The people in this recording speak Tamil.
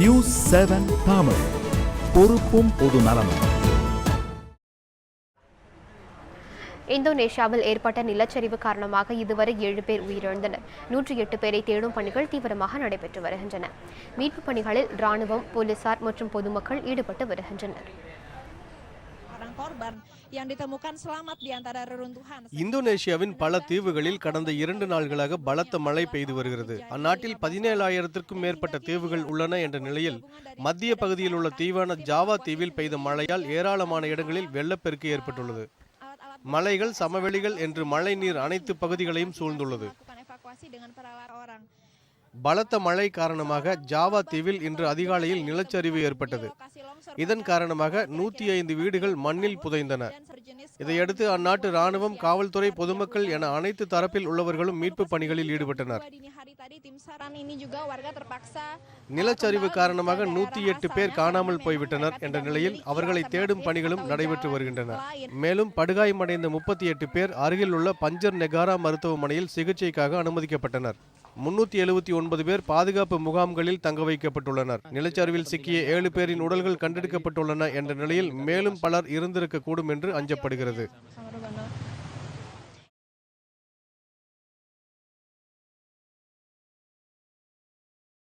நியூஸ் 7 தமிழ், பொறுப்பும் பொது நலமும். இந்தோனேஷியாவில் ஏற்பட்ட நிலச்சரிவு காரணமாக இதுவரை 7 பேர் உயிரிழந்தனர். 108 பேரை தேடும் பணிகள் தீவிரமாக நடைபெற்று வருகின்றன. மீட்புப் பணிகளில் ராணுவம், போலீசார் மற்றும் பொதுமக்கள் ஈடுபட்டு வருகின்றனர். இந்தோனேஷியாவின் பல தீவுகளில் கடந்த 2 நாள்களாக பலத்த மழை பெய்து வருகிறது. அந்நாட்டில் 17,000க்கும் மேற்பட்ட தீவுகள் உள்ளன என்ற நிலையில் மத்திய பகுதியில் உள்ள தீவான ஜாவா தீவில் பெய்த மழையால் ஏராளமான இடங்களில் வெள்ளப்பெருக்கு ஏற்பட்டுள்ளது. மலைகள், சமவெளிகள் என்று மழை நீர் அனைத்து பகுதிகளையும் சூழ்ந்துள்ளது. பலத்த மழை காரணமாக ஜாவா தீவில் இன்று அதிகாலையில் நிலச்சரிவு ஏற்பட்டது. இதன் காரணமாக 105 வீடுகள் மண்ணில் புதைந்தன. இதையடுத்து அந்நாட்டு ராணுவம், காவல்துறை, பொதுமக்கள் என அனைத்து தரப்பில் உள்ளவர்களும் மீட்பு பணிகளில் ஈடுபட்டனர். நிலச்சரிவு காரணமாக 108 பேர் காணாமல் போய்விட்டனர் என்ற நிலையில் அவர்களை தேடும் பணிகளும் நடைபெற்று வருகின்றன. மேலும் படுகாயமடைந்த 38 பேர் அருகில் உள்ள பஞ்சர் நெகாரா மருத்துவமனையில் சிகிச்சைக்காக அனுமதிக்கப்பட்டனர். 379 பேர் பாதுகாப்பு முகாம்களில் தங்க வைக்கப்பட்டுள்ளனர். நிலச்சரிவில் சிக்கிய 7 பேரின் உடல்கள் கண்டெடுக்கப்பட்டுள்ளன என்ற நிலையில் மேலும் பலர் இருந்திருக்கக்கூடும் என்று அஞ்சப்படுகிறது.